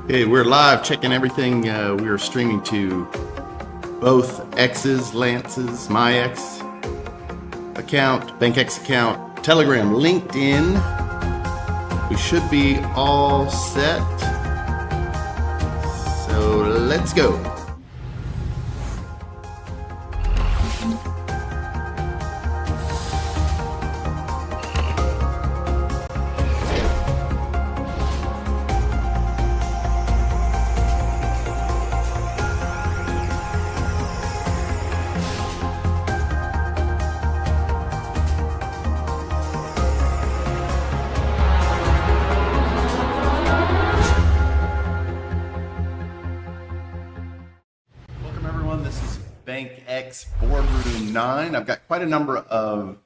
Hey, we're live checking everything. We are streaming to both X's, Lance's, my X account, BankX account, Telegram, LinkedIn. We should be all set. So let's go. BankX Boardroom 9. I've got quite a number of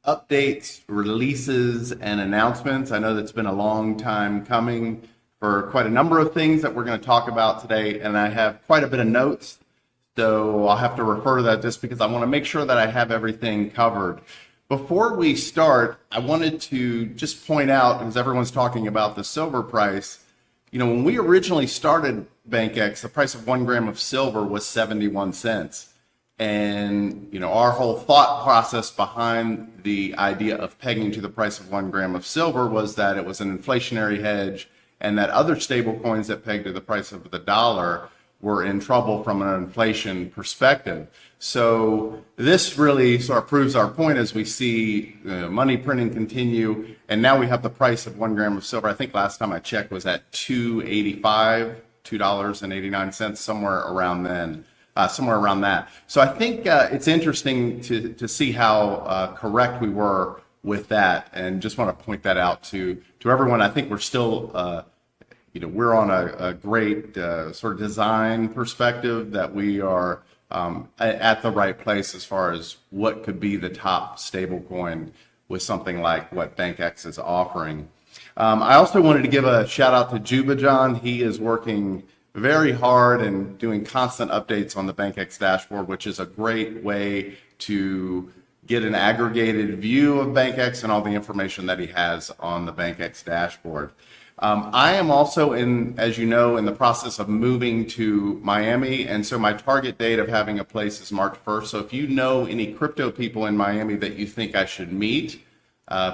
updates, releases, and announcements. I know that's been a long time coming for quite a number of things that we're going to talk about today, and I have quite a bit of notes, so I'll have to refer to that just because I want to make sure that I have everything covered. Before we start, I wanted to just point out, as everyone's talking about the silver price, you know, when we originally started BankX, the price of 1 gram of silver was 71 cents. And, you know, our whole thought process behind the idea of pegging to the price of 1 gram of silver was that it was an inflationary hedge and that other stable coins that pegged to the price of the dollar were in trouble from an inflation perspective. So this really sort of proves our point as we see money printing continue. And now we have the price of 1 gram of silver. I think last time I checked was at $2.85, $2.89, somewhere around then. Somewhere around that. So I think it's interesting to see how correct we were with that, and just want to point that out to everyone. I think we're still, you know, we're on a great sort of design perspective that we are at the right place as far as what could be the top stable coin with something like what BankX is offering. I also wanted to give a shout out to Juba John. He is working very hard and doing constant updates on the BankX dashboard, which is a great way to get an aggregated view of BankX and all the information that he has on the BankX dashboard. I am also as you know, in the process of moving to Miami, and so my target date of having a place is March 1st. So if you know any crypto people in Miami that you think I should meet,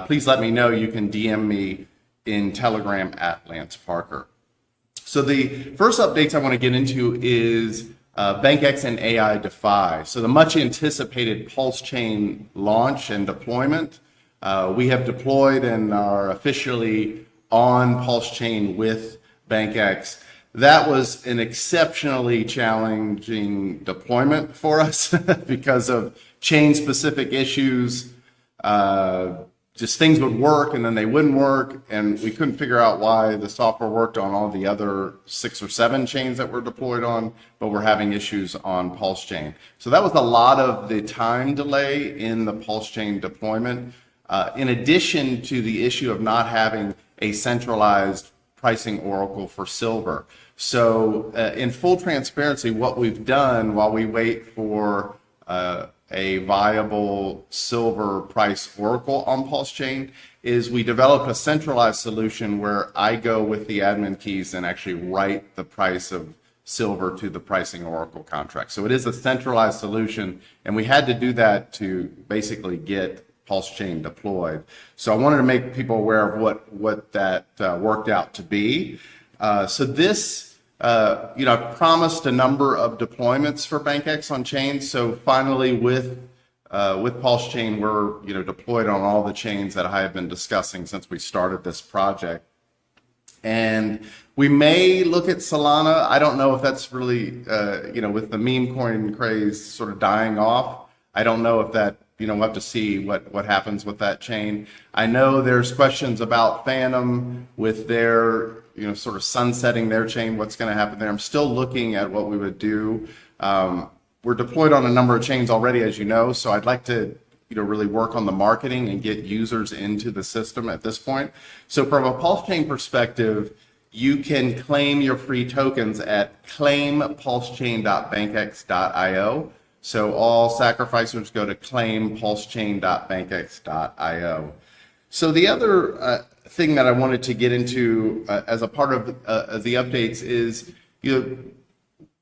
please let me know. You can DM me in Telegram at Lance Parker. So the first updates I want to get into is BankX and AIDeFi. So the much anticipated Pulsechain launch and deployment. We have deployed and are officially on Pulsechain with BankX. That was an exceptionally challenging deployment for us because of chain-specific issues. Just things would work and then they wouldn't work, and we couldn't figure out why the software worked on all the other 6 or 7 chains that we're deployed on, but we're having issues on Pulsechain. So that was a lot of the time delay in the Pulsechain deployment, in addition to the issue of not having a centralized pricing oracle for silver. So in full transparency, what we've done while we wait for a viable silver price oracle on Pulsechain is we developed a centralized solution where I go with the admin keys and actually write the price of silver to the pricing oracle contract. So it is a centralized solution, and we had to do that to basically get Pulsechain deployed. So I wanted to make people aware of what that worked out to be. So this you know, I've promised a number of deployments for BankX on chain. So finally, with Pulsechain, we're deployed on all the chains that I have been discussing since we started this project. And we may look at Solana. I don't know if that's really with the meme coin craze sort of dying off. I don't know if that we'll have to see what happens with that chain. I know there's questions about Phantom with their sort of sunsetting their chain, what's going to happen there. I'm still looking at what we would do. We're deployed on a number of chains already, as you know, so I'd like to really work on the marketing and get users into the system at this point. So from a Pulsechain perspective, you can claim your free tokens at claim.pulsechain.bankx.io. So all sacrificers go to claim.pulsechain.bankx.io. So the other thing that I wanted to get into as a part of the updates is,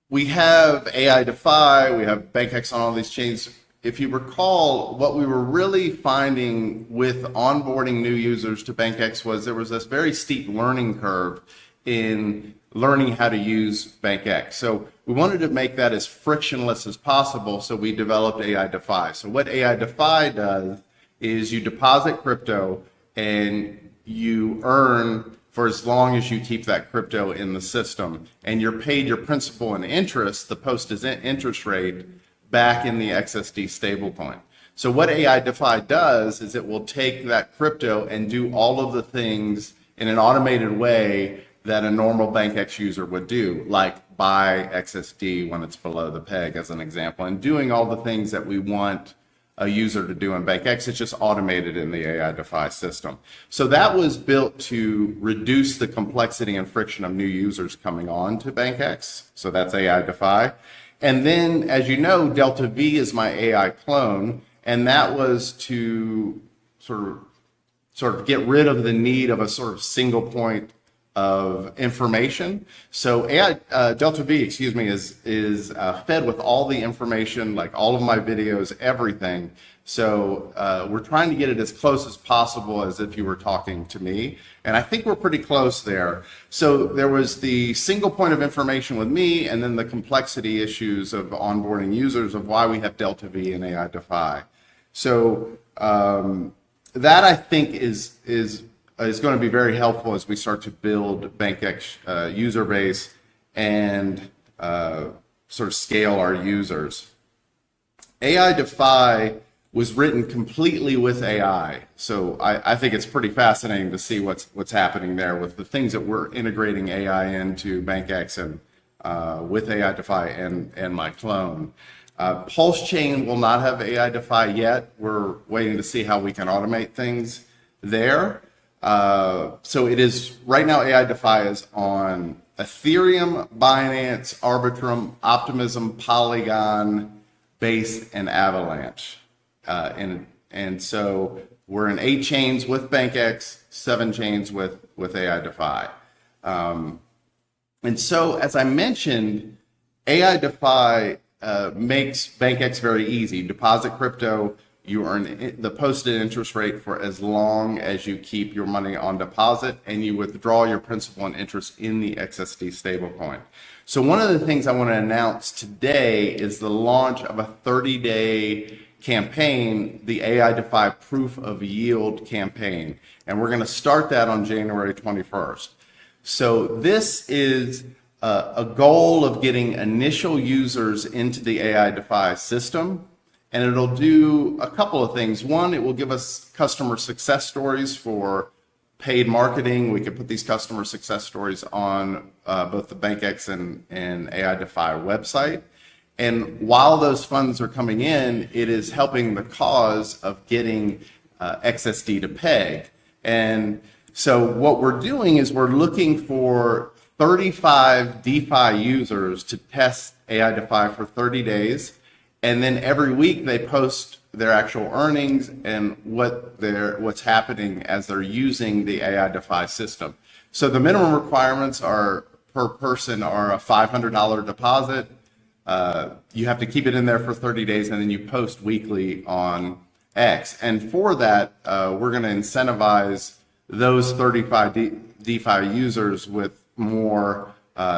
we have AIDeFi, we have BankX on all these chains. If you recall, what we were really finding with onboarding new users to BankX was there was this very steep learning curve in learning how to use BankX. So we wanted to make that as frictionless as possible, so we developed AIDeFi. So what AIDeFi does is you deposit crypto and you earn for as long as you keep that crypto in the system, and you're paid your principal and interest, the posted interest rate, back in the XSD stablecoin. So what AIDeFi does is it will take that crypto and do all of the things in an automated way that a normal BankX user would do, like buy XSD when it's below the peg, as an example, and doing all the things that we want a user to do in BankX. It's just automated in the AIDeFi system. So that was built to reduce the complexity and friction of new users coming on to BankX. So that's AIDeFi. And then, as you know, Delta V is my AI clone, and that was to sort of get rid of the need of a sort of single point of information. So Delta V, excuse me, is fed with all the information, like all of my videos, everything. So we're trying to get it as close as possible as if you were talking to me. And I think we're pretty close there. So there was the single point of information with me, and then the complexity issues of onboarding users, of why we have Delta V and AIDeFi. So that, I think, is going to be very helpful as we start to build BankX user base and sort of scale our users. AIDeFi was written completely with AI, so I think it's pretty fascinating to see what's happening there with the things that we're integrating AI into BankX and with AIDeFi and my clone. Pulsechain will not have AIDeFi yet. We're waiting to see how we can automate things there. So it is, right now, AIDeFi is on Ethereum, Binance, Arbitrum, Optimism, Polygon, Base, and Avalanche. And so we're in 8 chains with BankX, 7 chains with AIDeFi. And so, as I mentioned, AIDeFi makes BankX very easy. Deposit crypto, you earn the posted interest rate for as long as you keep your money on deposit, and you withdraw your principal and interest in the XSD stablecoin. So one of the things I want to announce today is the launch of a 30-day campaign, the AIDeFi Proof of Yield campaign. And we're going to start that on January 21st. So this is a goal of getting initial users into the AIDeFi system. And it'll do a couple of things. One, it will give us customer success stories for paid marketing. We can put these customer success stories on both the BankX and AIDeFi website. And while those funds are coming in, it is helping the cause of getting XSD to peg. And so what we're doing is we're looking for 35 DeFi users to test AIDeFi for 30 days. And then every week they post their actual earnings and what's happening as they're using the AIDeFi system. So the minimum requirements are per person are a $500 deposit. You have to keep it in there for 30 days, and then you post weekly on X. And for that, we're going to incentivize those 35 DeFi users with more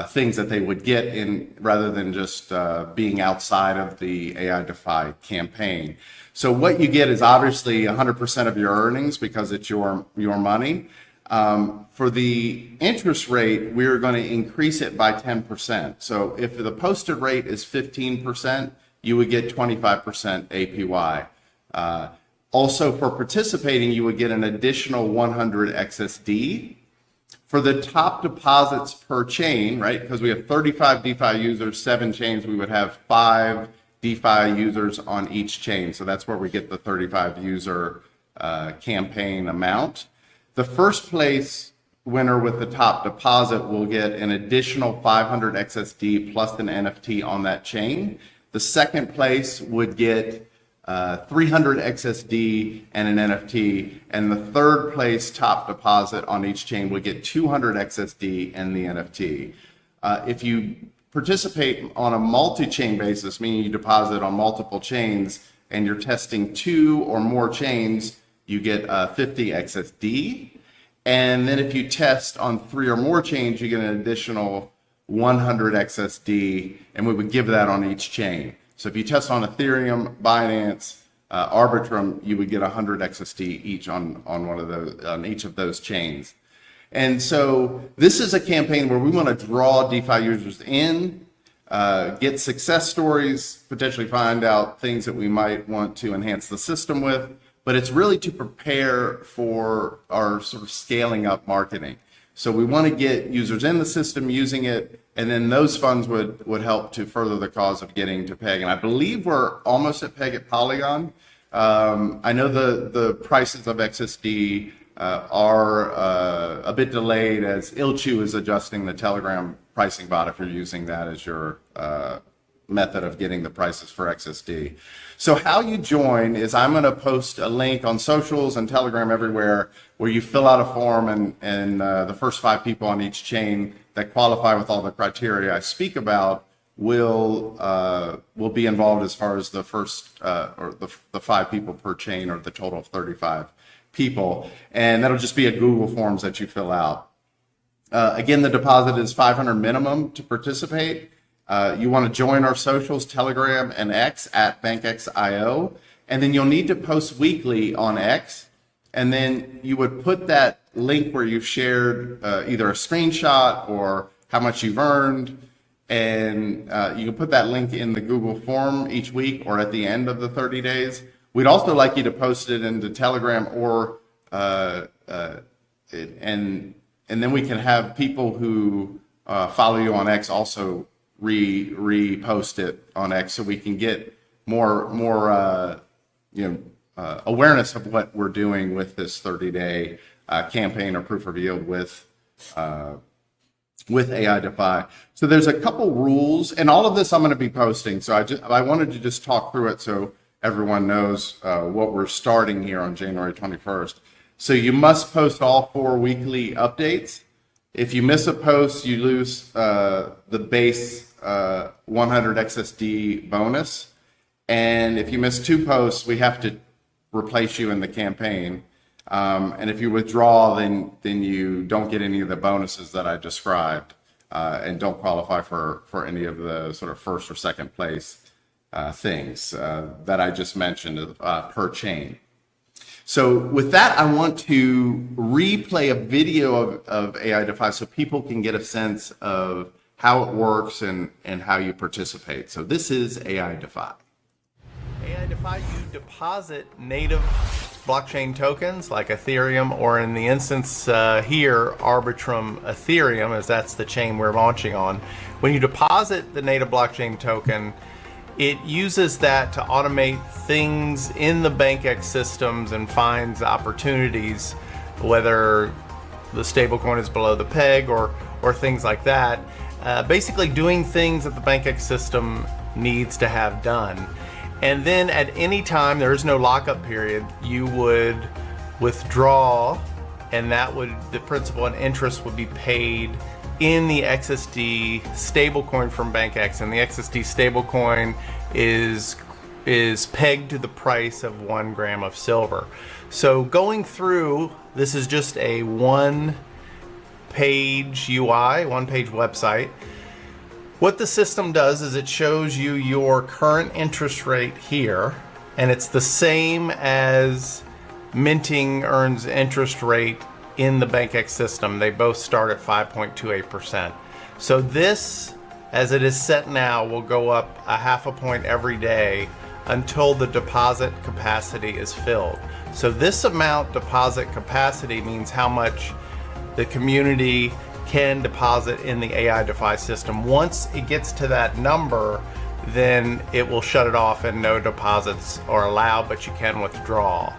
things that they would get in, rather than just being outside of the AIDeFi campaign. So what you get is obviously 100% of your earnings, because it's your money. For the interest rate, we're going to increase it by 10%. So if the posted rate is 15%, you would get 25% APY. Also, for participating, you would get an additional 100 XSD. For the top deposits per chain, right, because we have 35 DeFi users, 7 chains, we would have 5 DeFi users on each chain. So that's where we get the 35 user campaign amount. The first place winner with the top deposit will get an additional 500 XSD plus an NFT on that chain. The second place would get 300 XSD, and an NFT. And the third place top deposit on each chain would get 200 XSD and the NFT. If you participate on a multi-chain basis, meaning you deposit on multiple chains and you're testing 2 or more chains, you get 50 XSD. And then if you test on 3 or more chains, you get an additional 100 XSD, and we would give that on each chain. So if you test on Ethereum, Binance, Arbitrum, you would get 100 XSD each on one of those, on each of those chains. And so this is a campaign where we want to draw DeFi users in, get success stories, potentially find out things that we might want to enhance the system with, but it's really to prepare for our sort of scaling up marketing. So we want to get users in the system using it, and then those funds would help to further the cause of getting to PEG. And I believe we're almost at PEG at Polygon. I know the prices of XSD are a bit delayed as Ilchu is adjusting the Telegram pricing bot if you're using that as your method of getting the prices for XSD. So how you join is I'm going to post a link on socials and Telegram everywhere where you fill out a form, and the first 5 people on each chain that qualify with all the criteria I speak about will be involved as far as the first or the 5 people per chain, or the total of 35 people, and that'll just be a Google Forms that you fill out. Again, the deposit is 500 minimum to participate. You want to join our socials, Telegram and X at BankX.io, and then you'll need to post weekly on X, and then you would put that link where you've shared either a screenshot or how much you've earned, and you can put that link in the Google form each week or at the end of the 30 days. We'd also like you to post it into Telegram, or and then we can have people who follow you on X also repost it on X, so we can get more awareness of what we're doing with this 30-day campaign or proof of yield with AIDeFi. So there's a couple rules, and all of this I'm going to be posting. So I wanted to just talk through it so everyone knows what we're starting here on January 21st. So you must post all 4 weekly updates. If you miss a post, you lose the base 100 XSD bonus. And if you miss 2 posts, we have to replace you in the campaign. And if you withdraw, then you don't get any of the bonuses that I described, and don't qualify for any of the sort of first or second place things that I just mentioned per chain. So with that, I want to replay a video of AIDeFi so people can get a sense of how it works and how you participate. So this is AIDeFi. AIDeFi, you deposit native blockchain tokens like Ethereum, or in the instance here, Arbitrum Ethereum, as that's the chain we're launching on. When you deposit the native blockchain token, it uses that to automate things in the BankX systems and finds opportunities, whether the stablecoin is below the peg or things like that. Basically doing things that the BankX system needs to have done. And then at any time, there is no lockup period, you would withdraw, and the principal and interest would be paid in the XSD stablecoin from BankX, and the XSD stablecoin is pegged to the price of 1 gram of silver. So going through, this is just a one-page UI, one-page website. What the system does is it shows you your current interest rate here, and it's the same as minting earns interest rate in the BankX system. They both start at 5.28%. So this, as it is set now, will go up a half a point every day until the deposit capacity is filled. So this amount deposit capacity means how much the community can deposit in the AIDeFi system. Once it gets to that number, then it will shut it off and no deposits are allowed, but you can withdraw.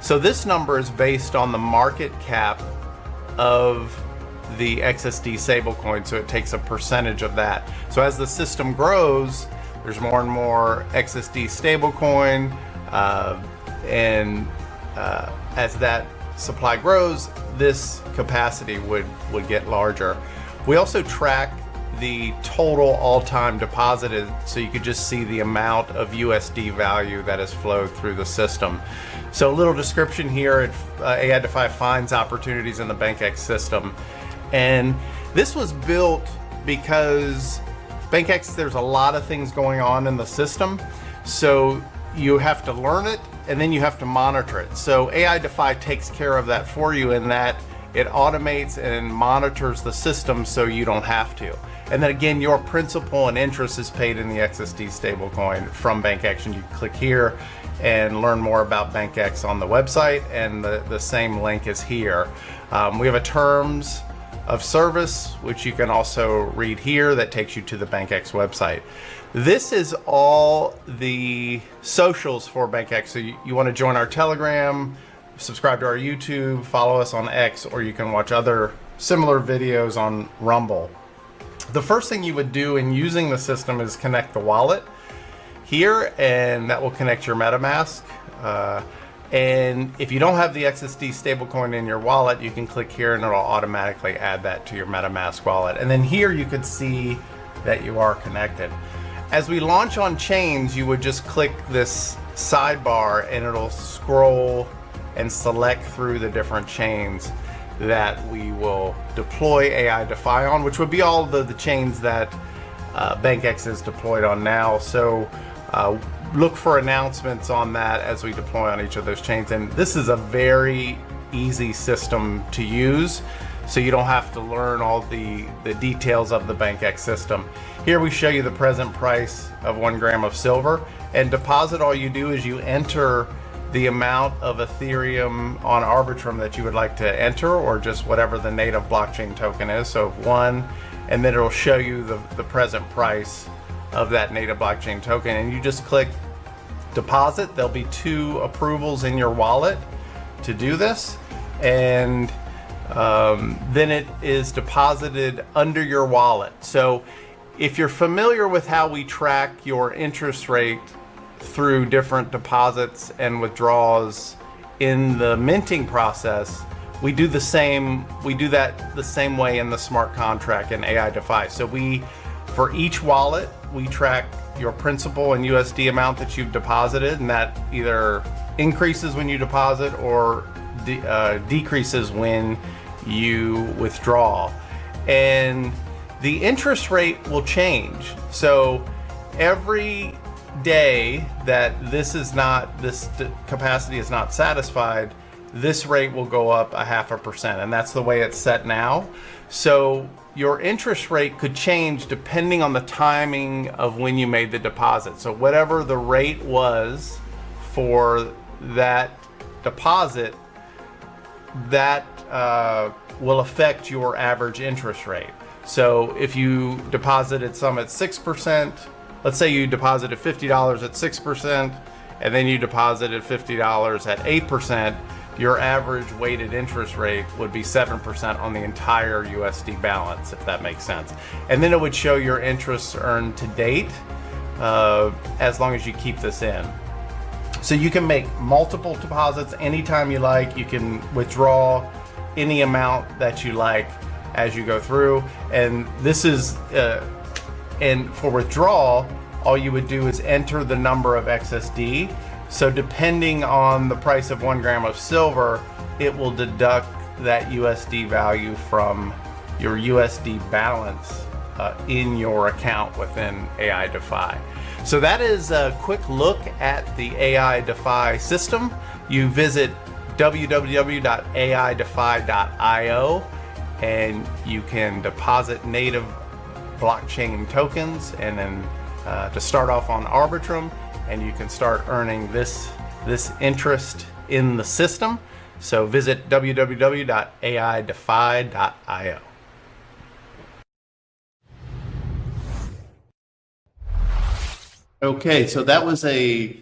So this number is based on the market cap of the XSD stablecoin, so it takes a percentage of that. So as the system grows, there's more and more XSD stablecoin, and as that supply grows, this capacity would get larger. We also track the total all-time deposited, so you could just see the amount of USD value that has flowed through the system. So a little description here, AIDeFi finds opportunities in the BankX system. And this was built because BankX, there's a lot of things going on in the system. So you have to learn it and then you have to monitor it. So AIDeFi takes care of that for you in that it automates and monitors the system so you don't have to. And then again, your principal and interest is paid in the XSD stablecoin from BankX. And you click here and learn more about BankX on the website, and the same link is here. We have a terms of service, which you can also read here, that takes you to the BankX website. This is all the socials for BankX. So you want to join our Telegram, subscribe to our YouTube, follow us on X, or you can watch other similar videos on Rumble. The first thing you would do in using the system is connect the wallet here, and that will connect your MetaMask. And if you don't have the XSD stablecoin in your wallet, you can click here and it'll automatically add that to your MetaMask wallet. And then here you could see that you are connected. As we launch on chains, you would just click this sidebar and it'll scroll and select through the different chains that we will deploy AIDeFi on, which would be all the chains that BankX is deployed on now. So look for announcements on that as we deploy on each of those chains. And this is a very easy system to use, so you don't have to learn all the details of the BankX system. Here we show you the present price of 1 gram of silver, and deposit, all you do is you enter the amount of Ethereum on Arbitrum that you would like to enter, or just whatever the native blockchain token is. So 1, and then it'll show you the present price of that native blockchain token, and you just click deposit. There'll be 2 approvals in your wallet to do this, and then it is deposited under your wallet. So if you're familiar with how we track your interest rate through different deposits and withdrawals in the minting process, we do that the same way in the smart contract in AIDeFi. So for each wallet, we track your principal and USD amount that you've deposited, and that either increases when you deposit or decreases when you withdraw. And the interest rate will change. So every day that this capacity is not satisfied, this rate will go up 0.5%, and that's the way it's set now. So your interest rate could change depending on the timing of when you made the deposit. So whatever the rate was for that deposit, that will affect your average interest rate. So if you deposited some at 6%, let's say you deposited $50 at 6%, and then you deposited $50 at 8%, your average weighted interest rate would be 7% on the entire USD balance, if that makes sense. And then it would show your interest earned to date, as long as you keep this in. So you can make multiple deposits anytime you like. You can withdraw any amount that you like as you go through. And this is, and for withdrawal, all you would do is enter the number of XSD. So depending on the price of 1 gram of silver, it will deduct that USD value from your USD balance in your account within AIDeFi. So that is a quick look at the AIDeFi system. You visit www.aidefi.io and you can deposit native blockchain tokens, and then to start off on Arbitrum, and you can start earning this interest in the system. So visit www.aidefi.io. Okay, so that was a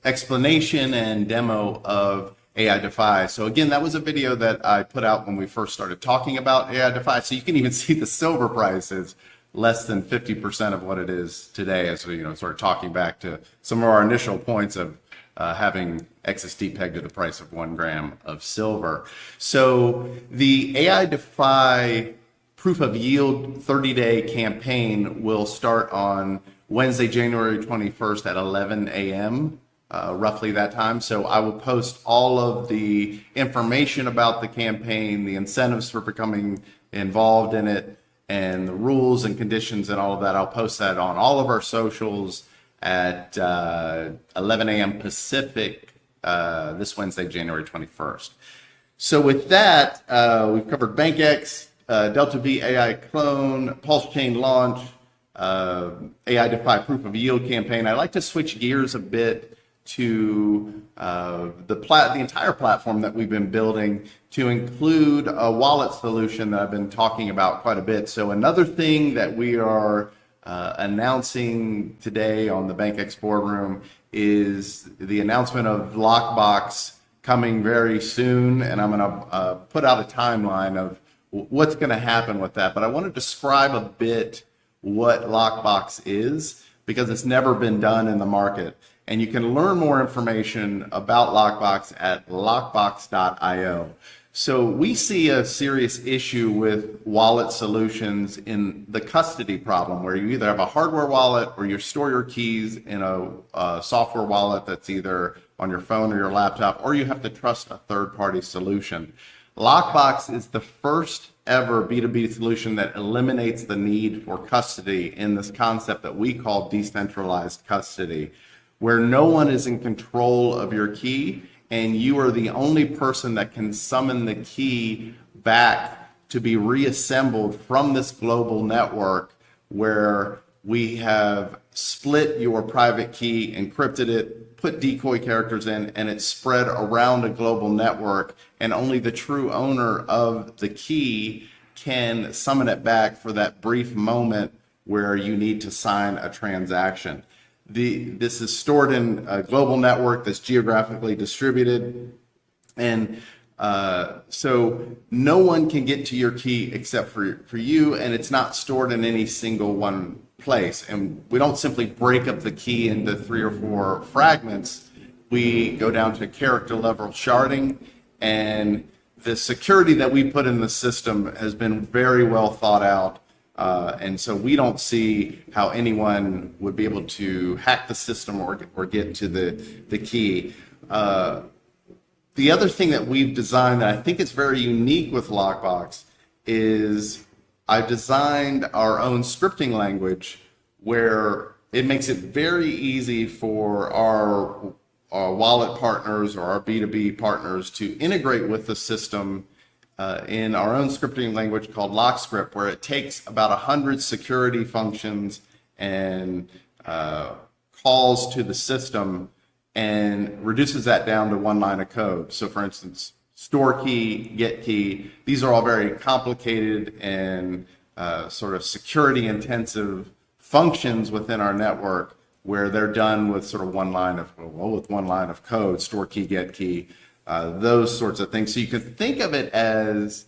explanation and demo of AIDeFi. So again, that was a video that I put out when we first started talking about AIDeFi. So you can even see the silver prices less than 50% of what it is today, as we sort of talking back to some of our initial points of having XSD pegged to the price of 1 gram of silver. So the AIDeFi proof of yield 30-day campaign will start on Wednesday, January 21st at 11 a.m., roughly that time. So I will post all of the information about the campaign, the incentives for becoming involved in it, and the rules and conditions and all of that. I'll post that on all of our socials at 11 a.m. Pacific this Wednesday, January 21st. So with that, we've covered BankX, Delta V AI clone, Pulsechain launch, AIDeFi proof of yield campaign. I'd like to switch gears a bit to the entire platform that we've been building to include a wallet solution that I've been talking about quite a bit. So another thing that we are announcing today on the BankX Boardroom is the announcement of Lockbox coming very soon, and I'm going to put out a timeline of what's going to happen with that. But I want to describe a bit what Lockbox is, because it's never been done in the market. And you can learn more information about Lockbox at lockbox.io. So we see a serious issue with wallet solutions in the custody problem, where you either have a hardware wallet or you store your keys in a software wallet that's either on your phone or your laptop, or you have to trust a third-party solution. Lockbox is the first ever B2B solution that eliminates the need for custody in this concept that we call decentralized custody, where no one is in control of your key and you are the only person that can summon the key back to be reassembled from this global network, where we have split your private key, encrypted it, put decoy characters in, and it's spread around a global network, and only the true owner of the key can summon it back for that brief moment where you need to sign a transaction. This is stored in a global network that's geographically distributed, and so no one can get to your key except for you, and it's not stored in any single one place. And we don't simply break up the key into 3 or 4 fragments. We go down to character level sharding, and the security that we put in the system has been very well thought out. And so we don't see how anyone would be able to hack the system or get to the key. The other thing that we've designed that I think is very unique with Lockbox is I've designed our own scripting language, where it makes it very easy for our wallet partners or our B2B partners to integrate with the system in our own scripting language called LockScript, where it takes about 100 security functions and calls to the system and reduces that down to 1 line of code. So for instance, store key, get key, these are all very complicated and sort of security intensive functions within our network, where they're done with sort of 1 line of code, store key, get key, those sorts of things. So you could think of it as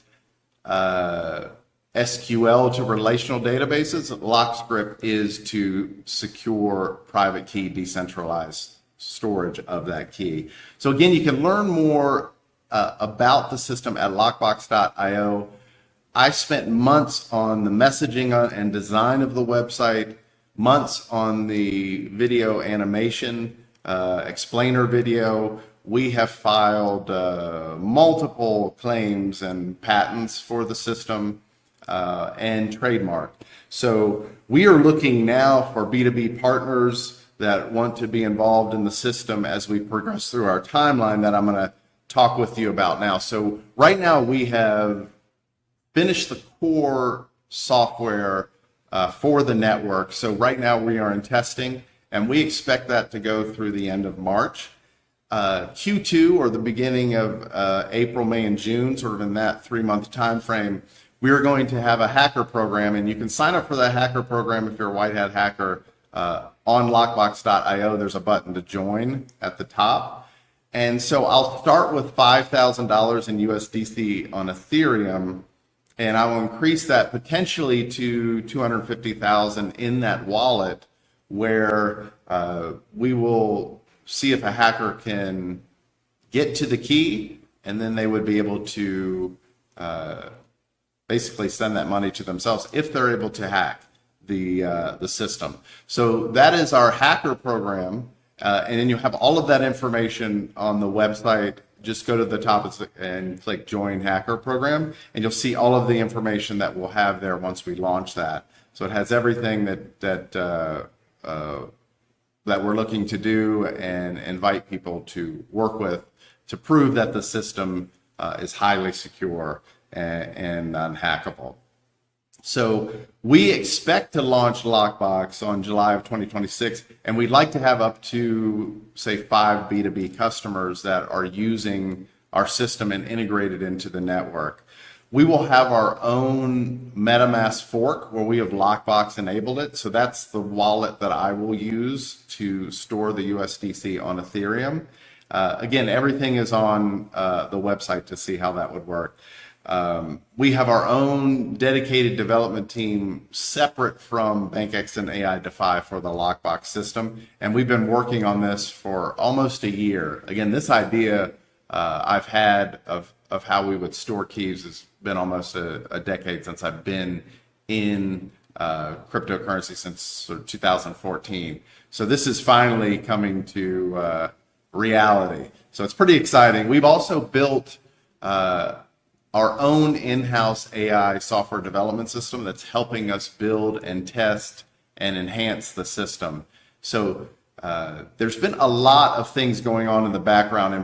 SQL to relational databases. LockScript is to secure private key decentralized storage of that key. So again, you can learn more about the system at lockbox.io. I spent months on the messaging and design of the website, months on the video animation, explainer video. We have filed multiple claims and patents for the system and trademark. So we are looking now for B2B partners that want to be involved in the system as we progress through our timeline that I'm going to talk with you about now. So right now we have finished the core software for the network. So right now we are in testing, and we expect that to go through the end of March. Q2, or the beginning of April, May, and June, sort of in that 3-month time frame, we are going to have a hacker program, and you can sign up for that hacker program if you're a white hat hacker. On lockbox.io, there's a button to join at the top. And so I'll start with $5,000 in USDC on Ethereum, and I will increase that potentially to 250,000 in that wallet, where we will see if a hacker can get to the key, and then they would be able to basically send that money to themselves if they're able to hack the system. So that is our hacker program, and then you have all of that information on the website. Just go to the top and click Join Hacker Program, and you'll see all of the information that we'll have there once we launch that. So it has everything that we're looking to do and invite people to work with to prove that the system is highly secure and unhackable. So we expect to launch Lockbox on July of 2026, and we'd like to have up to, say, 5 B2B customers that are using our system and integrated into the network. We will have our own MetaMask fork where we have Lockbox enabled it. So that's the wallet that I will use to store the USDC on Ethereum. Again, everything is on the website to see how that would work. We have our own dedicated development team separate from BankX and AIDeFi for the Lockbox system, and we've been working on this for almost a year. Again, this idea I've had of how we would store keys has been almost a decade since I've been in cryptocurrency, since sort of 2014. So this is finally coming to reality. So it's pretty exciting. We've also built our own in-house AI software development system that's helping us build and test and enhance the system. So there's been a lot of things going on in the background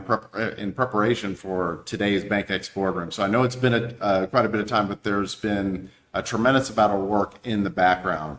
in preparation for today's BankX Boardroom. So I know it's been quite a bit of time, but there's been a tremendous amount of work in the background.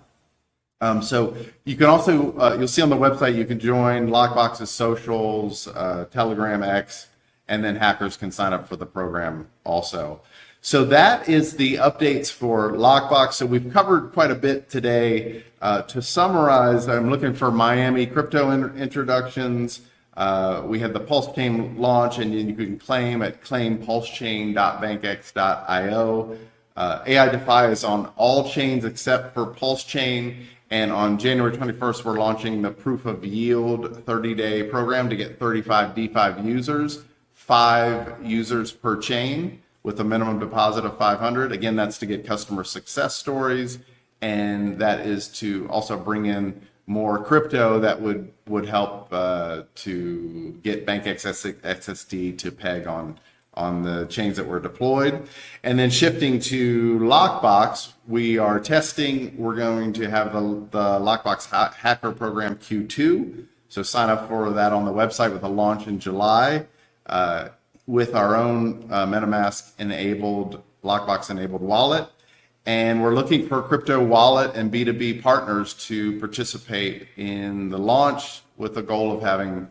So you can also, you'll see on the website, you can join Lockbox's socials, Telegram, X, and then hackers can sign up for the program also. So that is the updates for Lockbox. So we've covered quite a bit today. To summarize, I'm looking for Miami crypto introductions. We had the Pulsechain launch, and you can claim at claimpulsechain.bankx.io. AIDeFi is on all chains except for Pulsechain. And on January 21st, we're launching the Proof of Yield 30-day program to get 35 DeFi users, 5 users per chain with a minimum deposit of 500. Again, that's to get customer success stories, and that is to also bring in more crypto that would help to get BankX XSD to peg on the chains that were deployed. And then shifting to Lockbox, we are testing. We're going to have the Lockbox Hacker Program Q2. So sign up for that on the website with a launch in July with our own MetaMask enabled, Lockbox enabled wallet. And we're looking for crypto wallet and B2B partners to participate in the launch with the goal of having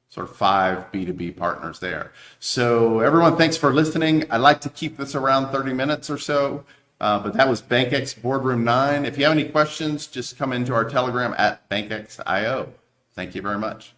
sort of 5 B2B partners there. So everyone, thanks for listening. I'd like to keep this around 30 minutes or so, but that was BankX Boardroom 9. If you have any questions, just come into our Telegram at BankX.io. Thank you very much.